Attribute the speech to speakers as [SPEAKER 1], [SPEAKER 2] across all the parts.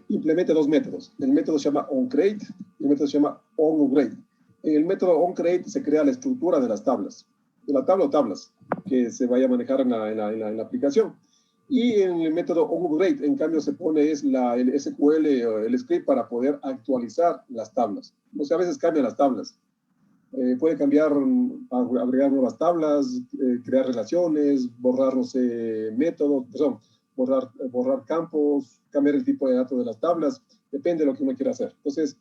[SPEAKER 1] implementa dos métodos. El método se llama onCreate y el método se llama onUpgrade. En el método onCreate se crea la estructura de las tablas, de la tabla o tablas que se vaya a manejar en la aplicación. Y en el método onUpgrade, en cambio, se pone el SQL o el script para poder actualizar las tablas. O sea, a veces cambian las tablas. Puede cambiar, agregar nuevas tablas, crear relaciones, borrar, no sé, métodos, perdón, borrar campos, cambiar el tipo de datos de las tablas, depende de lo que uno quiera hacer. Entonces,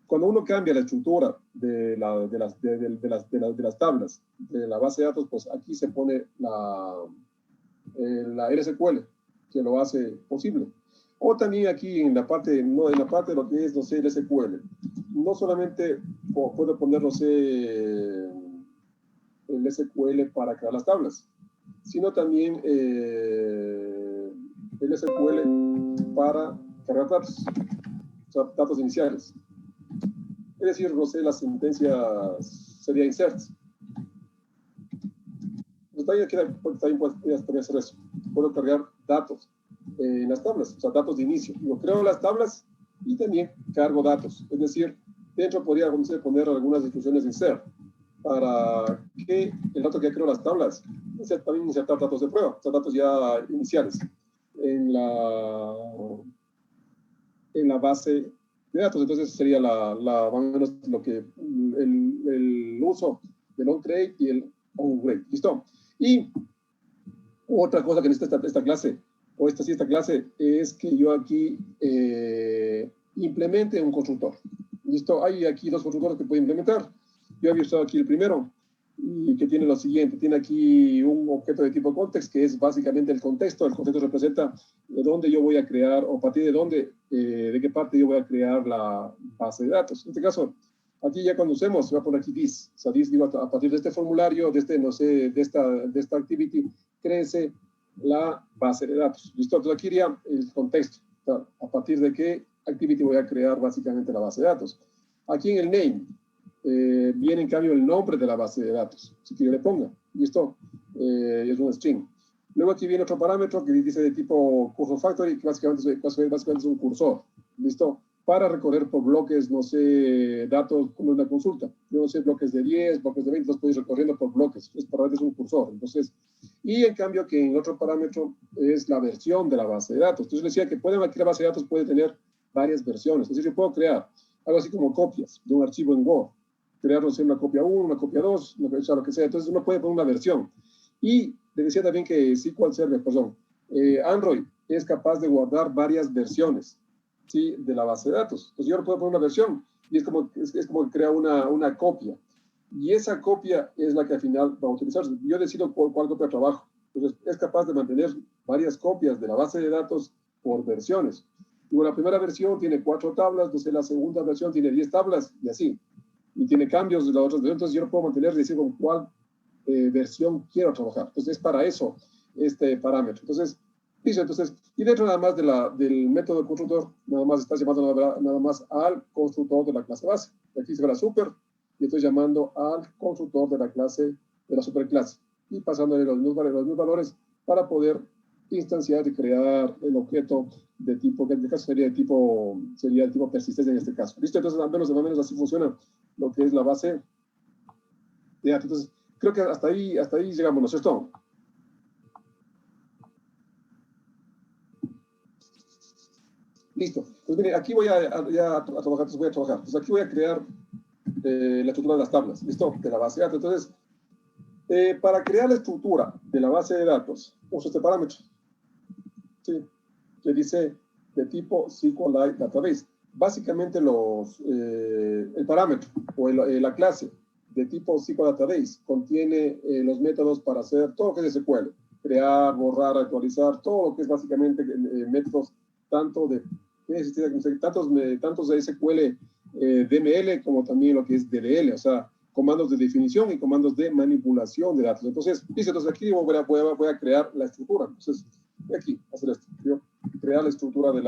[SPEAKER 1] cuando uno cambia la estructura de las tablas, de la base de datos, pues aquí se pone la LSQL, que lo hace posible. O también aquí en la parte de lo que es, no sé, el SQL. No solamente puedo poner, no sé, el SQL para crear las tablas, sino también el SQL para cargar datos, o sea, datos iniciales. Es decir, no sé, la sentencia sería insert. Pues también puede hacer eso. Puedo cargar datos en las tablas, o sea, datos de inicio. Yo creo las tablas y también cargo datos. Es decir, dentro podría poner algunas instrucciones insert para que el dato que creo las tablas, también insertar datos de prueba, o sea, datos ya iniciales en la base de datos. Entonces sería más o menos lo que el uso del onCreate y el onUpgrade. ¿Listo? Y otra cosa que necesita esta clase, o esta clase, es que yo aquí implemente un constructor. ¿Listo? Hay aquí dos constructores que puedo implementar. Yo había usado aquí el primero, y que tiene lo siguiente. Tiene aquí un objeto de tipo context, que es básicamente el contexto. El contexto representa de dónde yo voy a crear, o a partir de dónde, de qué parte yo voy a crear la base de datos. En este caso, aquí ya cuando usemos, se va a poner aquí this. O sea, this, digo, a partir de este formulario, no sé, de esta activity, créese la base de datos. ¿Listo? Entonces aquí iría el contexto. O sea, a partir de qué activity voy a crear básicamente la base de datos. Aquí en el name, viene en cambio el nombre de la base de datos, si que yo le ponga, ¿listo? Es un string. Luego aquí viene otro parámetro que dice de tipo cursor factory, que básicamente es un cursor, ¿listo? Para recorrer por bloques, no sé, datos como una consulta. Yo no sé, bloques de 10, bloques de 20, los puedes ir recorriendo por bloques. Es un cursor. Entonces, y en cambio que en otro parámetro es la versión de la base de datos. Entonces decía que aquí la base de datos puede tener varias versiones. Es decir, yo puedo crear algo así como copias de un archivo en Word. Crearnos una copia 1, una copia 2, lo que sea. Entonces uno puede poner una versión. Y le decía también que SQL Server, Android es capaz de guardar varias versiones, ¿sí?, de la base de datos. Entonces yo no puedo poner una versión y es como que crea una copia. Y esa copia es la que al final va a utilizarse. Yo decido cuál copia trabajo. Entonces es capaz de mantener varias copias de la base de datos por versiones. Y la primera versión tiene 4 tablas, entonces la segunda versión tiene 10 tablas y así. Y tiene cambios de las otras versiones, entonces yo no puedo mantener y decir con cuál versión quiero trabajar. Entonces es para eso este parámetro. Entonces, y dentro nada más del método constructor, nada más está llamando nada más al constructor de la clase base. Aquí se ve la super, y estoy llamando al constructor de la clase, de la superclase, y pasándole los mismos valores para poder instanciar y crear el objeto de tipo, que en este caso sería el tipo persistencia en este caso. ¿Listo? Entonces, al menos así funciona lo que es la base de datos. Entonces, creo que hasta ahí llegamos, ¿no es cierto? Listo. Pues mire, aquí voy a trabajar, Entonces, aquí voy a crear la estructura de las tablas, ¿listo? De la base de datos. Entonces, para crear la estructura de la base de datos, uso este parámetro, ¿sí?, que dice de tipo SQLite Database. Básicamente el parámetro o la clase de tipo SQL Database contiene los métodos para hacer todo lo que es SQL, crear, borrar, actualizar, todo lo que es básicamente métodos tanto de tantos de SQL DML como también lo que es DDL, o sea, comandos de definición y comandos de manipulación de datos. Entonces, aquí voy a crear la estructura. Entonces, aquí, hacer esto. Crear la estructura de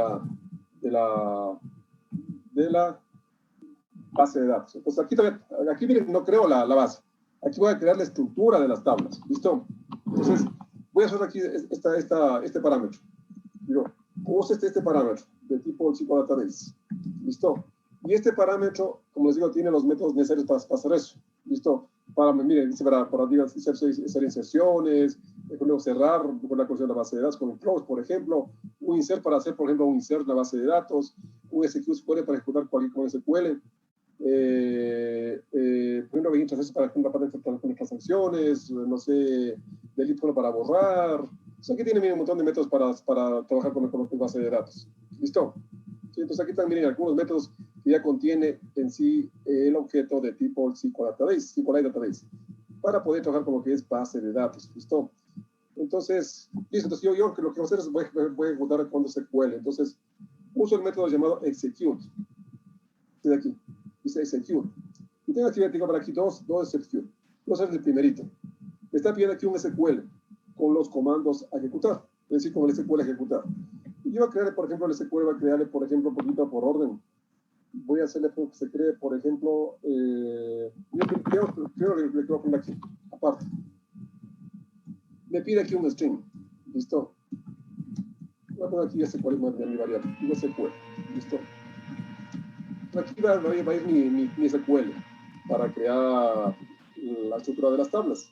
[SPEAKER 1] la base de datos. Entonces, aquí miren, no creo la base. Aquí voy a crear la estructura de las tablas. ¿Listo? Entonces, voy a hacer aquí este parámetro. Digo, Use este parámetro de tipo SQL Database. ¿Listo? Y este parámetro, como les digo, tiene los métodos necesarios para hacer eso. ¿Listo? Miren, dice para hacer inserciones, por ejemplo, cerrar con la conexión de la base de datos con un close, por ejemplo, un insert para hacer, por ejemplo, un insert en la base de datos, un SQL para ejecutar cualquier SQL, por ejemplo, interfaces para las transacciones, no sé, delete para borrar. O sea, aquí tiene un montón de métodos para trabajar con base de datos. ¿Listo? Sí, entonces aquí también hay algunos métodos que ya contiene en sí el objeto de tipo SQL Database, para poder trabajar con lo que es base de datos. ¿Listo? Entonces, listo. Entonces yo lo que voy a hacer es voy a ejecutar cuando se cuele. Entonces, uso el método llamado execute. De aquí. Dice execute. Y tengo aquí, para aquí dos execute. Vamos a hacer el primerito. Me está pidiendo aquí un SQL con los comandos a ejecutar. Es decir, con el SQL a ejecutar. Y yo voy a crear, por ejemplo, el SQL va a crearle, por ejemplo, un poquito por orden. Voy a hacerle que se cree, por ejemplo, creo que le voy a poner aquí, aparte. Me pide aquí un string. ¿Listo? Voy a poner aquí SQL de mi variable. Un SQL. ¿Listo? Aquí va a ir mi SQL para crear la estructura de las tablas.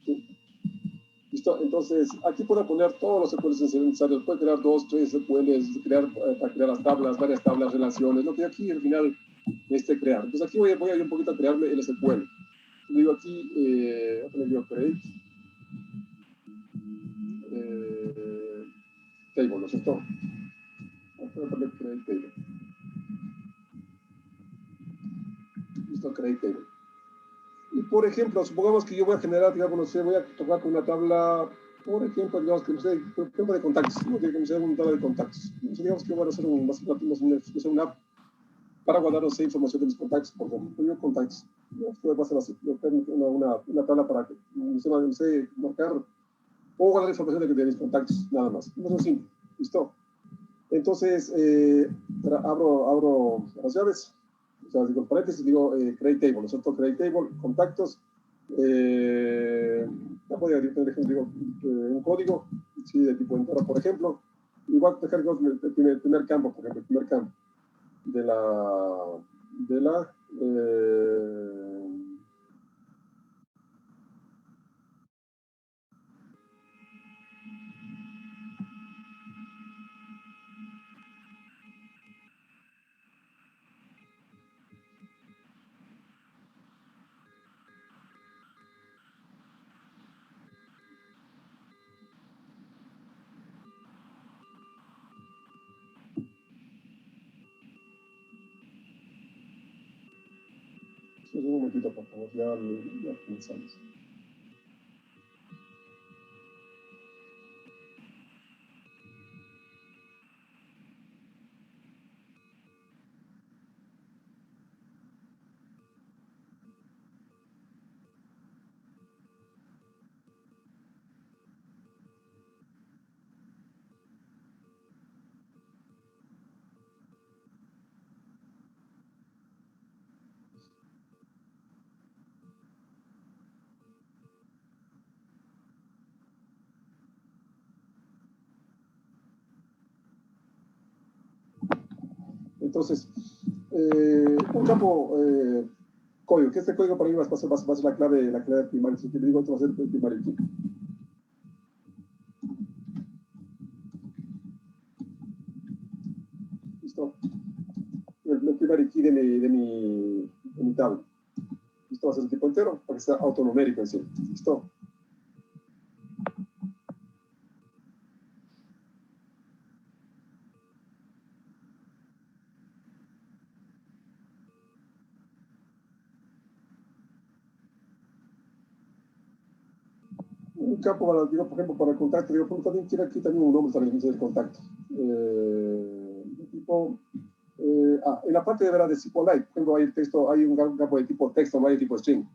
[SPEAKER 1] ¿Sí? ¿Listo? Entonces, aquí puedo poner todos los SQLs necesarios. Puedo crear 2, 3 SQLs, para crear las tablas, varias tablas, relaciones, lo que aquí al final crear. Entonces, aquí voy a ir un poquito a crearme el SQL. Digo aquí, voy a poner yo create table, ¿no es cierto? Voy a poner create table. Listo, create table. Y por ejemplo, supongamos que yo voy a generar, digamos, no sé, voy a tocar con una tabla, por ejemplo, digamos que no sé, por ejemplo, de contactos, ¿no? Que sea una tabla de contactos. Entonces, digamos que voy a hacer una app para guardar, no sé, información de mis contactos, por ejemplo, yo contactos. Esto va a ser así, una tabla para que, no sé, marcar o guardar información de mis contactos, nada más. No es simple, ¿listo? Entonces, abro las llaves. O sea, digo paréntesis, digo create table, ¿no es cierto? Create table, contactos. Voy a poner, digo, un código, sí, de tipo entero, por ejemplo. Y voy a dejar el primer campo, por ejemplo, el primer campo de la un momentito, por favor, ya comenzamos. Entonces, un campo código, que este código para mí va a ser la clave primaria. Si te digo, esto va a ser el primario aquí. ¿Listo? El primario key de mi tabla. Esto va a ser el tipo entero, para que sea autonumérico en sí. ¿Listo? Un campo para, digo, por ejemplo, para el contacto, digo, también quiero aquí también un nombre también del contacto. De tipo, en la parte de verdad de SQLite, por ejemplo, hay texto, hay un campo de tipo texto, no hay de tipo string.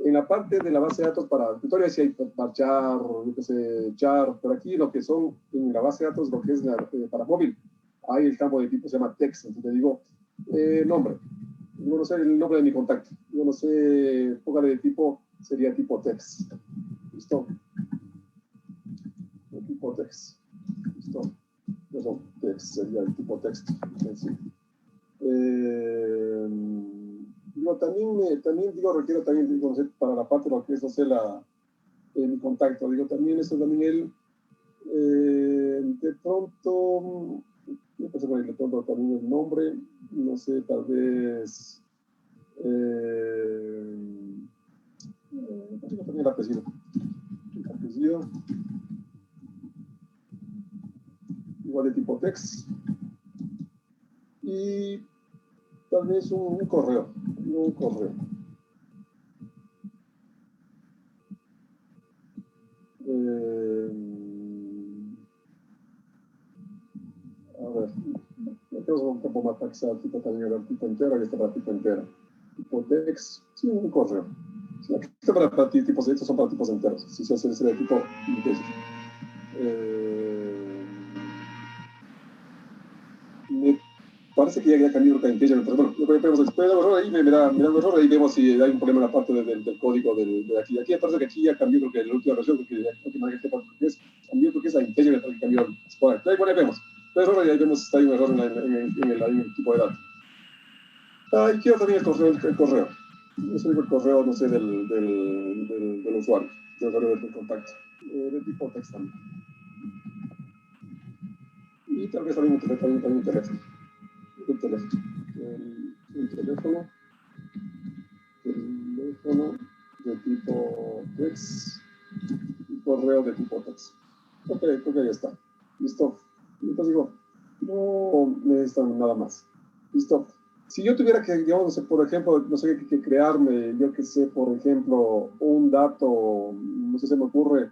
[SPEAKER 1] En la parte de la base de datos para el tutorial, si hay char, yo qué sé, char, pero aquí lo que son en la base de datos, lo que es para móvil, hay el campo de tipo se llama text. Entonces le digo, nombre. Yo no sé el nombre de mi contacto. Yo no sé, póngale de tipo, sería tipo text. ¿Listo? De tipo text. ¿Listo? Eso sería el tipo texto en sí. Digo, también digo, requiero también digo, para la parte de lo que es hacer mi contacto. Digo, también eso también él, de pronto, me pasa con de pronto también el nombre, no sé, tal vez, también el apellido. El apellido, igual de tipo text. Y tal vez un correo. Un correo. A ver, tenemos un poco más taxado, tipo también el tipo entero y este para tipo entero. Tipo text, sí, un correo. Sí, aquí está para tipos, estos son para tipos enteros. Si se hace de tipo integer. Me parece que ya cambió el integer, pero bueno, lo que vemos después de error ahí, me da un error, ahí vemos si hay un problema en la parte del código de aquí. Aquí me parece que aquí ya cambió, creo que la última versión, porque ya creo que más gente cambió, creo que es la integer el que cambió el score. Ahí vemos. Pero error, ahí vemos si hay un error en el tipo de datos. Y quiero también el correo. Eso es el correo, no sé, del usuario, del usuario del contacto, de tipo text también. Y tal vez también un teléfono. El teléfono de tipo text y correo de tipo text. Ok, creo que ya está. Listo. Entonces digo, no necesitan nada más. Listo. Si yo tuviera que, digamos, por ejemplo, no sé, que crearme, yo que sé, por ejemplo, un dato, no sé, se me ocurre,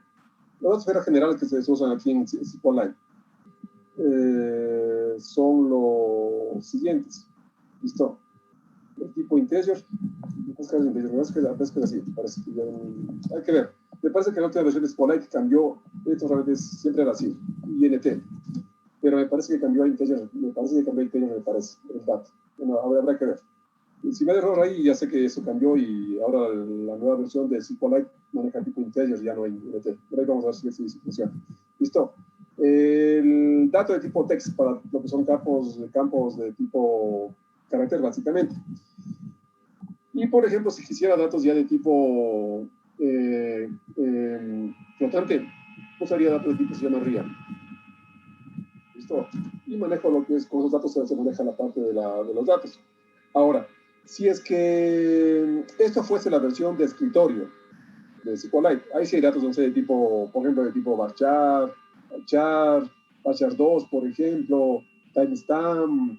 [SPEAKER 1] los datos esferas generales que se usan aquí en SQLite son los siguientes. ¿Listo? El tipo integer, es que así, parece que hay que ver. Me parece que la última versión de SQLite cambió, esto realmente siempre era así, INT, pero me parece que cambió a integer, me parece, el dato. Bueno, habrá que ver. Si me da error ahí, ya sé que eso cambió y ahora la nueva versión de SQLite maneja tipo integer, ya no hay INT. Pero ahí vamos a ver si funciona. Listo. El dato de tipo text para lo que son campos de tipo carácter, básicamente. Y, por ejemplo, si quisiera datos ya de tipo flotante, usaría datos de tipo se llama real. ¿Listo? Y manejo lo que es, con esos datos se maneja la parte de los datos. Ahora, si es que esto fuese la versión de escritorio de SQLite, ahí sí hay datos, no sé, de tipo, por ejemplo, de tipo varchar, varchar 2, por ejemplo, timestamp,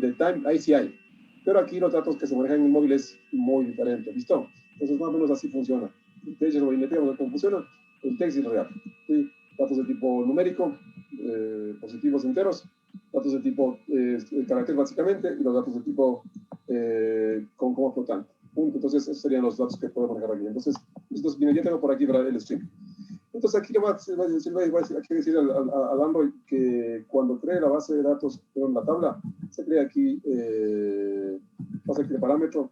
[SPEAKER 1] de time, ahí sí hay. Pero aquí los datos que se manejan en el móvil es muy diferente, ¿listo? Entonces, más o menos así funciona. Integer o INT, vamos a ver cómo funciona. El text es real. ¿Sí? Datos de tipo numérico, positivos enteros, datos de tipo carácter básicamente, y los datos de tipo con como flotante. Punto. Entonces, esos serían los datos que puedo manejar aquí. Entonces, ya tengo por aquí el string. Entonces, aquí le voy a decir al Android que cuando cree la base de datos en la tabla, se crea aquí, pasa aquí el parámetro,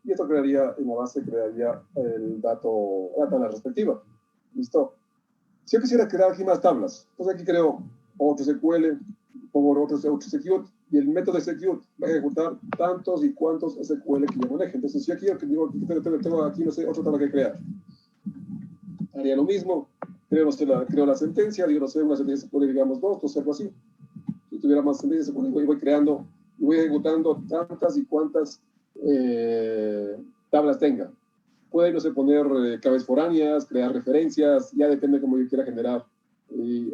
[SPEAKER 1] y esto crearía, en la base crearía la tabla respectiva. ¿Listo? Si yo quisiera crear aquí más tablas, entonces aquí creo otro SQL, pongo otro execute, y el método execute va a ejecutar tantos y cuantos SQL que yo maneje. Entonces, si yo aquí digo, tengo aquí, no sé, otra tabla que crear, haría lo mismo, creo la sentencia, digo, no sé, una sentencia SQL, digamos, dos, algo así. Si tuviera más sentencias SQL, voy creando, y voy ejecutando tantas y cuantas tablas tenga. Puede, no sé, poner claves foráneas, crear referencias, ya depende de cómo yo quiera generar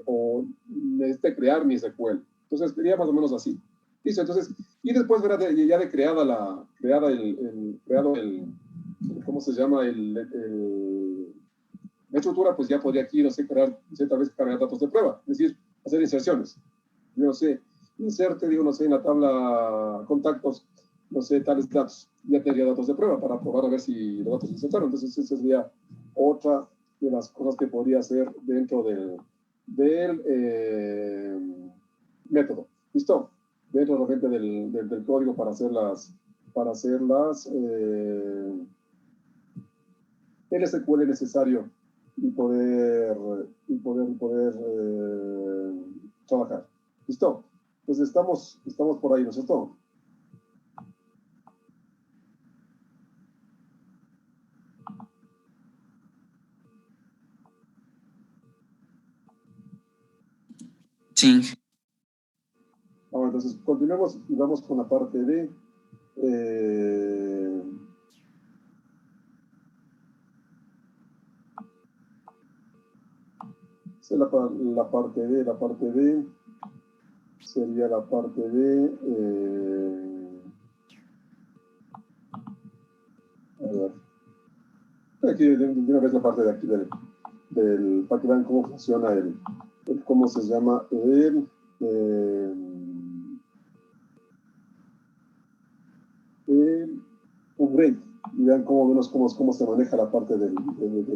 [SPEAKER 1] o necesite crear mi SQL. Entonces, sería más o menos así. Listo, entonces, y después verá ya de creado ¿cómo se llama? La estructura, pues ya podría aquí, no sé, tal vez cargar datos de prueba, es decir, hacer inserciones. Yo no sé, inserte, digo, no sé, en la tabla contactos, no sé, tales datos. Ya tendría datos de prueba para probar a ver si los datos se insertaron. Entonces, esa sería otra de las cosas que podría hacer dentro del método. ¿Listo? Dentro de repente del código para hacerlas el SQL necesario y poder trabajar. ¿Listo? Entonces estamos por ahí, ¿no es cierto?
[SPEAKER 2] Sí.
[SPEAKER 1] Ahora, entonces continuemos y vamos con la parte de la parte de sería la parte de a ver, aquí de una vez la parte de aquí para que vean cómo funciona cómo se llama el upgrade y vean cómo se maneja la parte del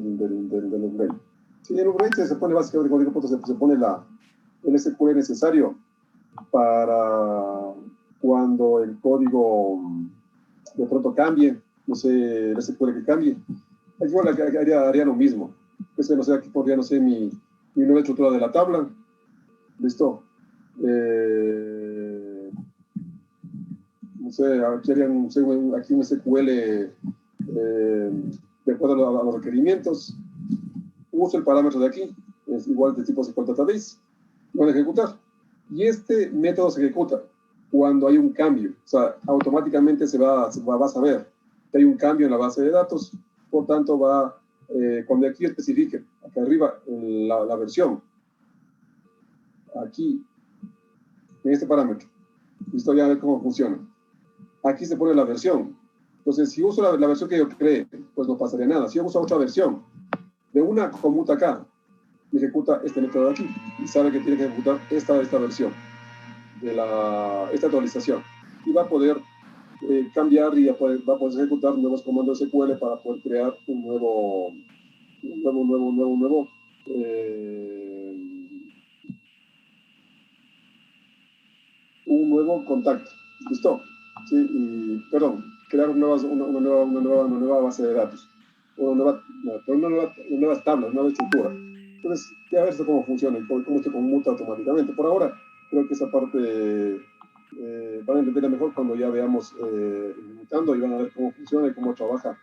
[SPEAKER 1] upgrade. Sí, el upgrade se pone básicamente, como digo, se pone el SQL necesario para cuando el código de pronto cambie, no sé, el SQL que cambie. Igual haría lo mismo. Este, no sé, aquí pondría, no sé, mi nueva estructura de la tabla. Listo. No sé, aquí harían aquí un SQL de acuerdo a los requerimientos. Uso el parámetro de aquí, es igual de tipo SQL Database. Lo van a ejecutar. Y este método se ejecuta cuando hay un cambio. O sea, automáticamente va a saber que hay un cambio en la base de datos. Por tanto, cuando aquí especifique, acá arriba, la versión, aquí, en este parámetro, listo, ya a ver cómo funciona. Aquí se pone la versión. Entonces, si uso la versión que yo creé, pues no pasaría nada. Si yo uso otra versión, de una conmuta acá, ejecuta este método de aquí y sabe que tiene que ejecutar esta versión de esta actualización y va a poder cambiar y va a poder ejecutar nuevos comandos SQL para poder crear un nuevo contacto. ¿Listo? Sí, y, perdón, crear una nueva base de datos, nuevas tablas, una nueva estructura. Entonces, ya ver cómo funciona y cómo se conmuta automáticamente. Por ahora, creo que esa parte van a entenderla mejor cuando ya veamos mutando y van a ver cómo funciona y cómo trabaja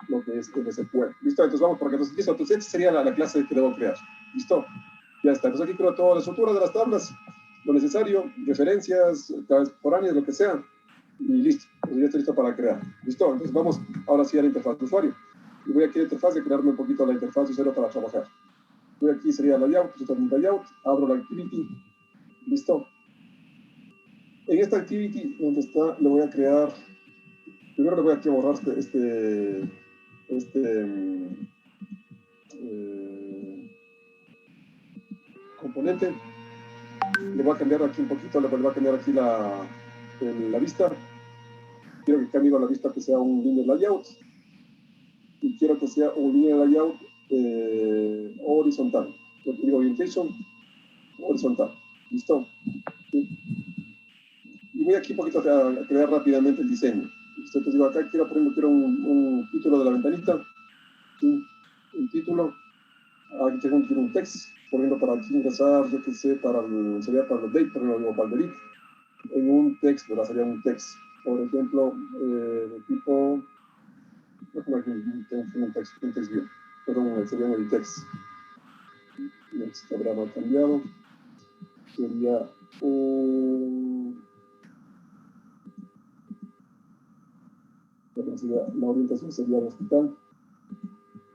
[SPEAKER 1] lo que es el SQL. ¿Listo? Entonces vamos por acá. Entonces, listo. Entonces, esta sería la clase que debo crear. ¿Listo? Ya está. Entonces aquí creo toda la estructura de las tablas, lo necesario, referencias, foráneas, lo que sea, y listo. Entonces ya estoy listo para crear. ¿Listo? Entonces vamos ahora sí a la interfaz de usuario. Y voy aquí a la interfaz de crearme un poquito la interfaz de usuario para trabajar. Voy aquí, sería layout, layout, abro la activity, listo. En esta activity, donde está, le voy a crear, primero le voy a borrar componente. Le voy a cambiar aquí un poquito, le voy a cambiar aquí la vista. Quiero que cambie la vista que sea un linear layout. Y quiero que sea un linear layout horizontal. Yo digo orientation horizontal. ¿Listo? ¿Sí? Y voy aquí un poquito a crear rápidamente el diseño. ¿Listo? Entonces digo, acá quiero un título de la ventanita. ¿Sí? Un título. Aquí tengo un text. Por ejemplo, para aquí ingresar, yo qué sé, sería para el date, por ejemplo, o para el delete. En un text, ¿verdad? Sería un text. Por ejemplo, de tipo, tengo aquí un text view, pero sería un text. Esto habrá mal cambiado. Sería la orientación sería vertical.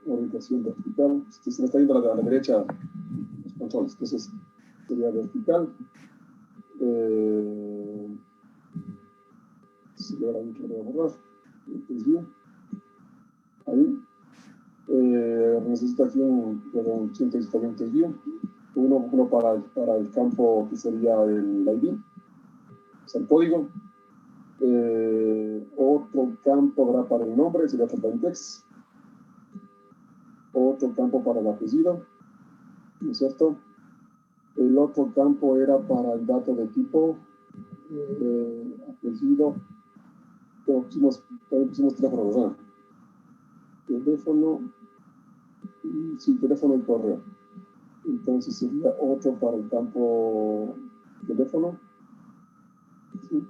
[SPEAKER 1] Orientación vertical. Se me está yendo a la derecha los controles. Entonces sería vertical. Sería la última que voy a borrar. Text view. Ahí. Necesito aquí un text view. Uno para el campo que sería el ID, o sea, el código. Otro campo habrá para el nombre, sería para text. Otro campo para el apellido, ¿no es cierto? El otro campo era para el dato de tipo, apellido. También pusimos teléfono, ¿verdad? Teléfono, sí, teléfono y correo. Entonces sería otro para el campo teléfono, ¿sí?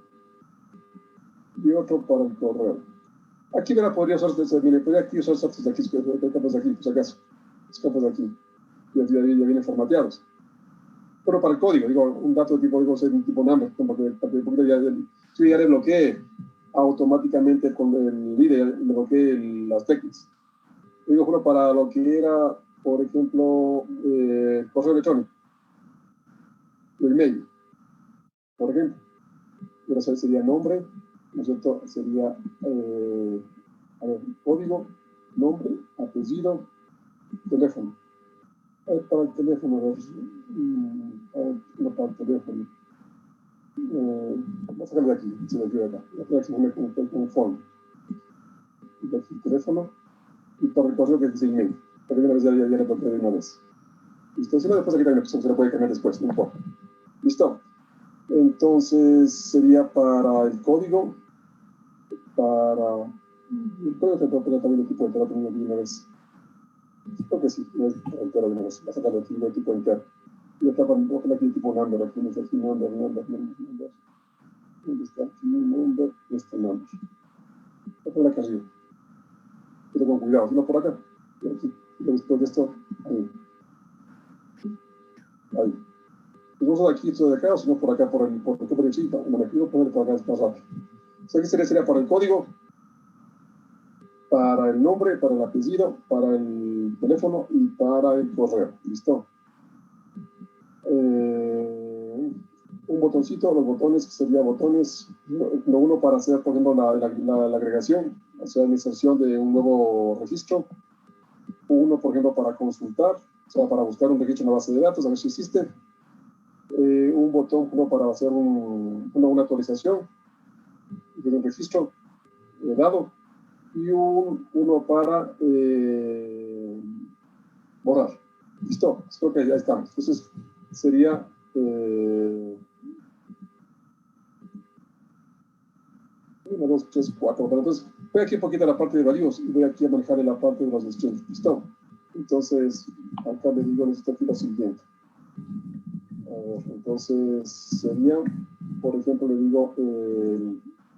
[SPEAKER 1] Y otro para el correo. Aquí verá, podría usar desde, mire, podría aquí usar estos de aquí, campos de aquí, por si acaso. Los campos de aquí, ya vienen formateados. Pero para el código, digo, un dato de tipo, digo, un tipo number, como que yo ya le bloqueé automáticamente con el líder, le bloqueé las teclas. Digo, bueno, para lo que era, por ejemplo, correo electrónico, el email, por ejemplo. Pero eso sería nombre, ¿no es cierto? Sería, a ver, código, nombre, apellido, teléfono. Para el teléfono, para el teléfono. Vamos a sacarlo de aquí, se lo quiero acá. Voy a poner con form. Y de aquí el teléfono, y para el correo que dice email. Pero una vez ya le bloqueé de una vez. ¿Listo? Si no, después aquí también se lo puede cambiar después, no importa. ¿Listo? Entonces sería para el código, para el código se puede poner también el tipo de entero también de una vez. Creo que sí, no es entero de una vez. Va a sacar el tipo entero. Y acá voy a poner aquí el tipo number, aquí no sé aquí number. ¿Dónde está? Aquí number, este number. Voy a poner acá arriba. Pero con cuidado, no por acá. Y aquí, y después de esto, ahí. Ahí. Pues vamos aquí, esto de acá, o si no por acá, por el chip, no me quiero poner por acá más rápido. O sea, aquí sería para el código, para el nombre, para el apellido, para el teléfono y para el correo. ¿Listo? Un botoncito, los botones serían botones, uno para hacer, por ejemplo, la agregación, o sea, la inserción de un nuevo registro, uno, por ejemplo, para consultar, o sea, para buscar un registro en la base de datos, a ver si existe, un botón uno para hacer una actualización de un registro dado, y uno para borrar. Listo, creo que ya estamos. Entonces, sería 1, 2, 3, 4. Pero entonces, voy aquí un poquito a la parte de values y voy aquí a manejar en la parte de los strings. ¿Listo? Entonces, acá le digo, necesito aquí lo siguiente. Entonces, sería, por ejemplo, le digo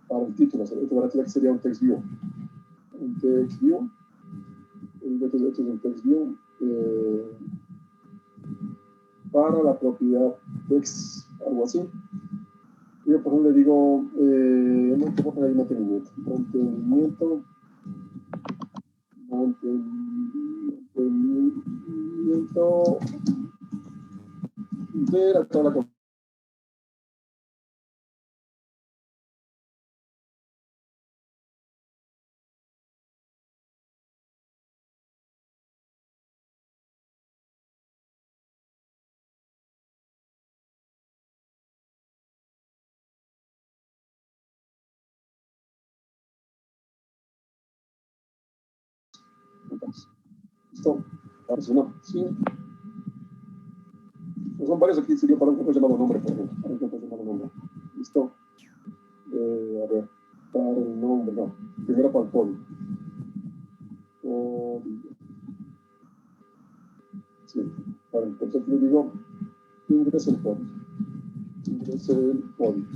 [SPEAKER 1] para el título, que sería un text view. Un text view. Esto es un text view. Para la propiedad text, algo así. Yo, por ejemplo, le digo, no te pongo ahí mantenimiento. Mantenimiento de la tabla con listo. Ahora sí, no. Sí. Pues son varios aquí, sirvió para un campo llamado nombre, por ejemplo. Para un campo llamado nombre. Listo. A ver, para el nombre, no. Primero para el código. Código. Sí, para el concepto le digo, ingresa el código. Ingresa el código.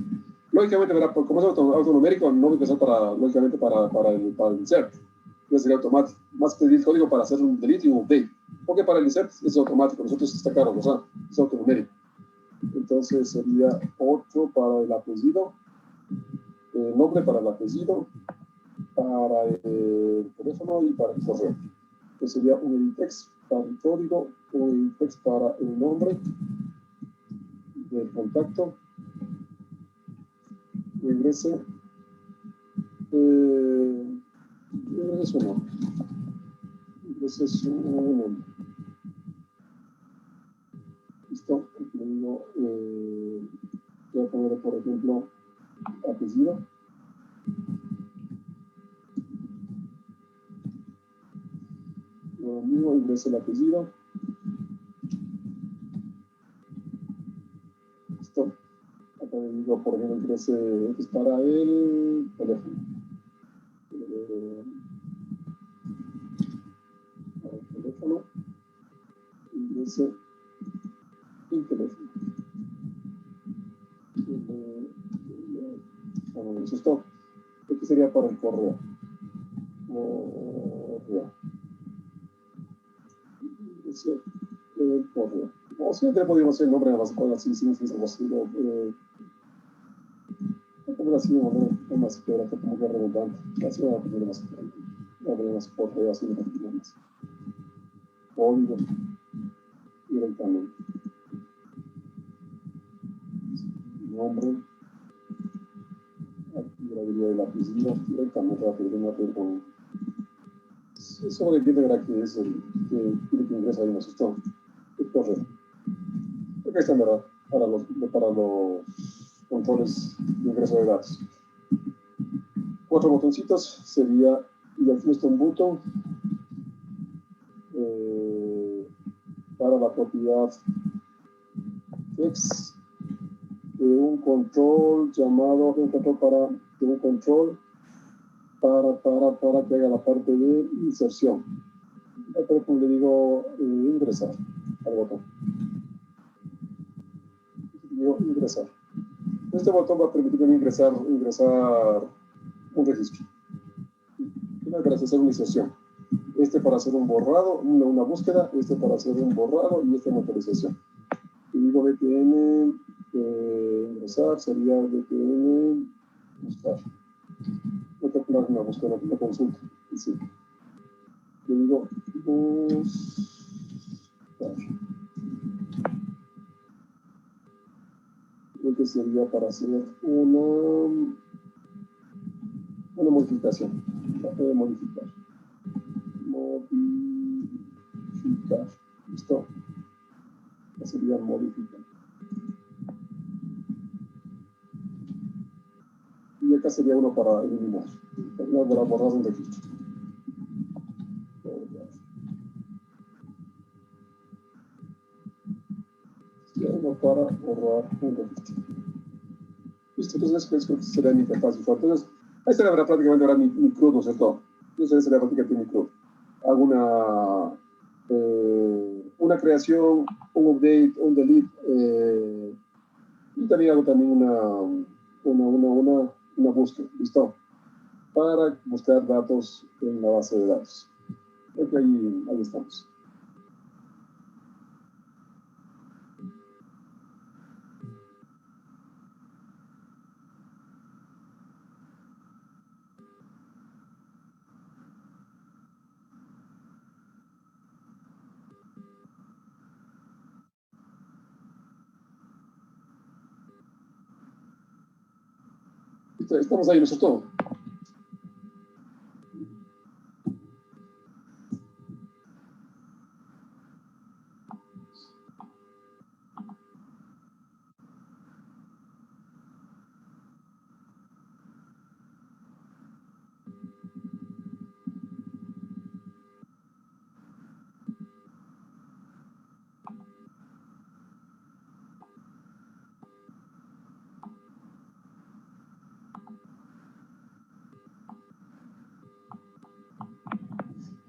[SPEAKER 1] Lógicamente, ¿verdad? Como es autonumérico, no voy a empezar lógicamente para el insert. Ya sería automático. Más pedir el código para hacer un delete y un update. Porque para el insert es automático. Nosotros está claro, o sea, es autonumérico. Entonces sería 8 para el apellido, nombre para el apellido, para el teléfono y para el correo. Entonces sería un edit text para el código, un edit text para el nombre del contacto, ingrese su nombre. Ingrese su nombre. Listo. Aquí le digo, voy a poner, por ejemplo, apellido. Lo mismo, ingrese el apellido. Listo. Acá le digo, por ejemplo, ingrese, es para el teléfono. Para el teléfono. Ingrese el teléfono. Eso es todo. Este sería para el correo. Correo. El correo. O siempre podríamos hacer el nombre de las cosas así, sin posible. Como así, no más que ahora como que redundante. Así va a poner más correo, así no tenemos más. Código directamente. Nombre. Aquí la habilidad del apellido directamente va a pedir una con. Eso lo que entiende que es el que ingresa ahí en el sistema. El correo. Acá está, ¿verdad? Para los controles de ingreso de datos. 4 botoncitos sería, y aquí está un botón para la propiedad text de un control llamado, un control para que haga la parte de inserción. Por le digo ingresar al botón. Digo ingresar. Este botón va a permitirme ingresar un registro. Para hacer una inserción. Este para hacer un borrado, una búsqueda, este para hacer un borrado y una autorización. Y digo btn ingresar, sería btn buscar. Voy a calcular una búsqueda, una consulta. Sí. Le digo buscar. Este sería para hacer una modificación. Puede modificar. Listo. Esta sería modificar. Y acá sería uno para eliminar. Para borrar un registro. Y uno para borrar un registro. Listo, entonces creo que sería mi interfaz visual. Entonces, ahí sería prácticamente ahora mi CRUD, ¿no es cierto? Entonces sería prácticamente mi CRUD. Hago una creación, un update, un delete, y también hago una búsqueda, ¿listo? Para buscar datos en la base de datos. Creo que ahí estamos. Estamos ahí, ¿no es cierto?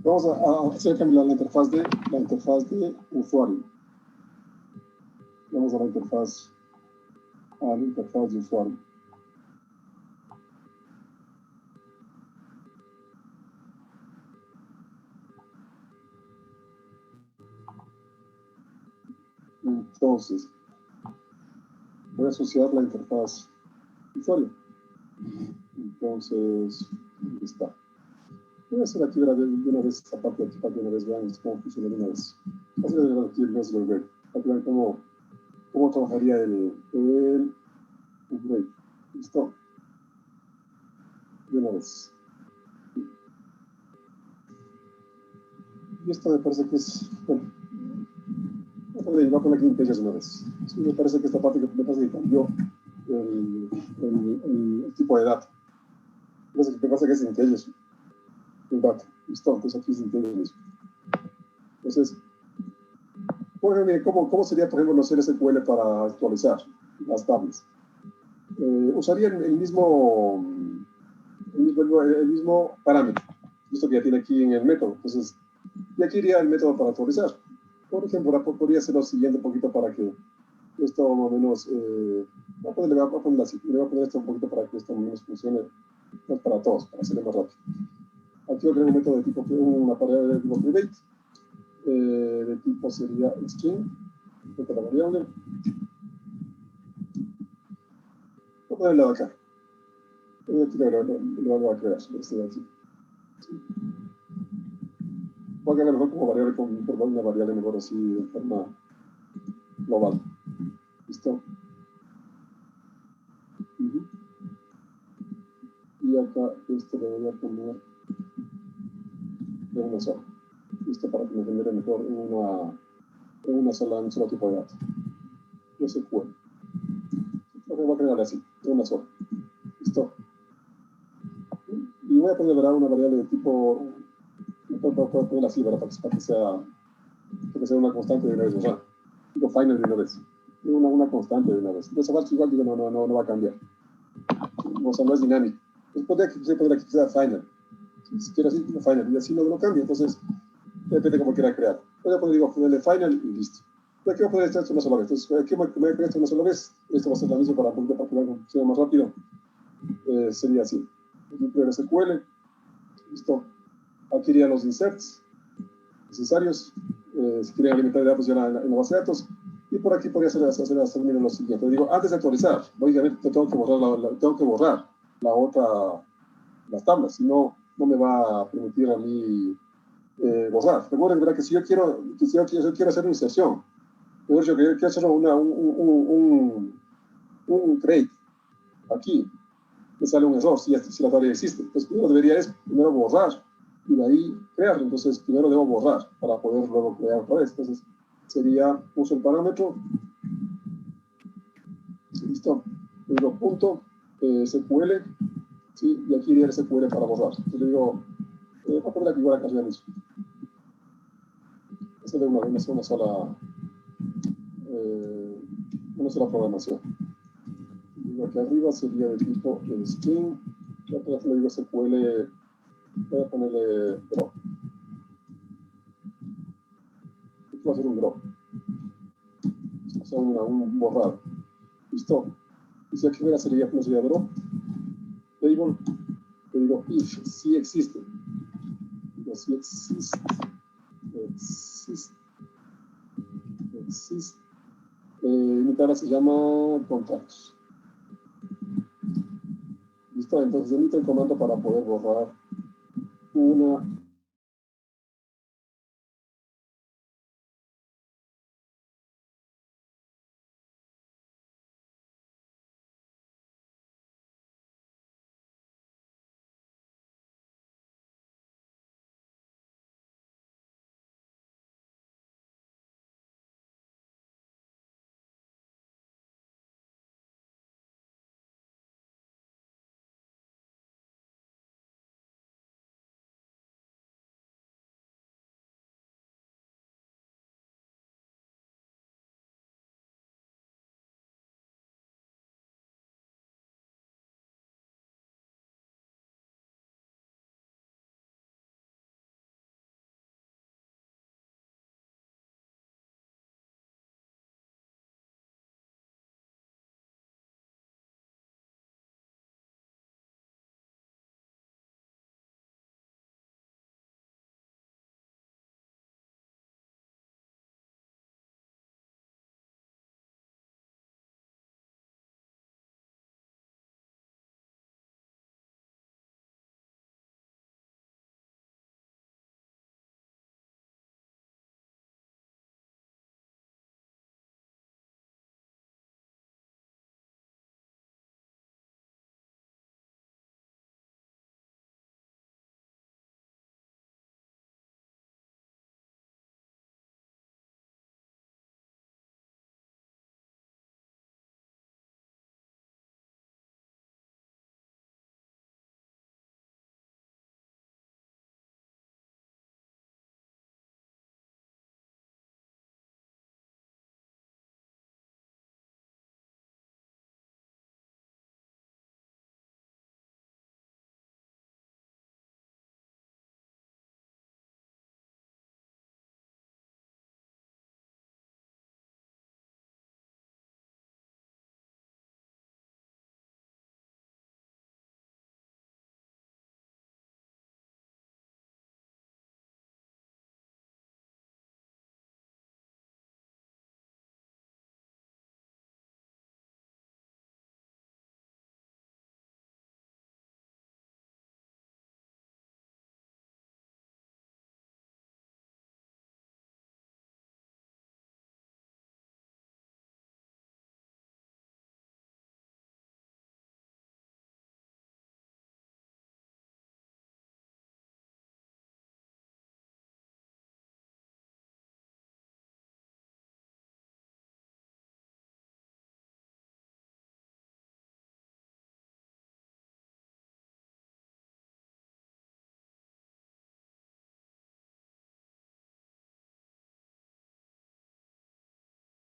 [SPEAKER 1] Vamos a hacer cambiar la interfaz de usuario. Vamos a la interfaz de usuario. Entonces, voy a asociar la interfaz de usuario. Entonces, ahí está. Voy a hacer aquí de una vez esta parte aquí para que una vez vean cómo funciona de una vez. Así que aquí el verso del web. Para que vean cómo trabajaría el upgrade. ¿Listo? De una vez. Y esto me parece que es, bueno, voy a poner aquí en pages una vez. Sí, me parece que esta parte me parece que cambió el tipo de dato. Me parece que es en pages. El dato. Listo, entonces aquí es en pages mismo. Entonces, ¿cómo sería, por ejemplo, no ser SQL para actualizar las tablas? Usaría el mismo parámetro. Esto que ya tiene aquí en el método. Entonces, y aquí iría el método para actualizar. Por ejemplo, podría hacer lo siguiente un poquito para que Esto más o menos, voy a poner así, le voy a poner esto un poquito para que esto más o menos funcione, no para todos, para hacerlo más rápido. Aquí voy a crear un método de tipo, una variable de tipo private, de tipo sería string, de la variable. Voy a ponerlo acá. Aquí lo voy a crear, este de aquí. Voy a crear mejor como variable, por una variable mejor así de forma global. ¿Listo? Y acá esto le voy a poner de una sola. ¿Listo? Para que me genere mejor en un solo tipo de datos. SQL. Voy a crear así, de una sola. ¿Listo? Y voy a poner una variable de tipo, puedo poner así para que sea una constante de una vez, o sea, tipo final de una vez. Una constante de una vez. Entonces, aparte, igual digo, no va a cambiar. O sea, no es dinámico. Entonces, podría aquí que sea final. Si quiero así, final. Y así no cambia. Entonces, depende de cómo quiera crear. Voy a ponerle final y listo. Aquí voy a poner esto una sola vez. Entonces, aquí voy a poner esto una sola vez. Esto va a ser la misma para que sea más rápido. Sería así. Aquí creo SQL. Listo. Aquí irían los inserts necesarios. Si quieren alimentar datos ya en la base de datos. Y por aquí podría hacer lo siguiente. Digo, antes de actualizar, lógicamente tengo que borrar las tablas, si no, no me va a permitir a mí borrar. Recuerden, ¿verdad? Que si yo quiero hacer una inserción, yo quiero hacer un create aquí, me sale un error si la tabla existe. Entonces, primero debería primero borrar y de ahí crear. Entonces, primero debo borrar para poder luego crear otra vez. Entonces, uso el parámetro, listo, le digo punto SQL, ¿sí? Y aquí iría el SQL para borrar. Entonces le digo, voy a poner aquí igual acá arriba mismo. Esa es una sola programación. Digo, aquí arriba sería de tipo string, ya le digo SQL, voy a ponerle drop. Esto va a ser un drop. O sea, un borrado. ¿Listo? Y si aquí sería drop, table, le digo if, si existe. Digo, si existe. Mi tabla se llama contactos. ¿Listo? Entonces emito el comando para poder borrar una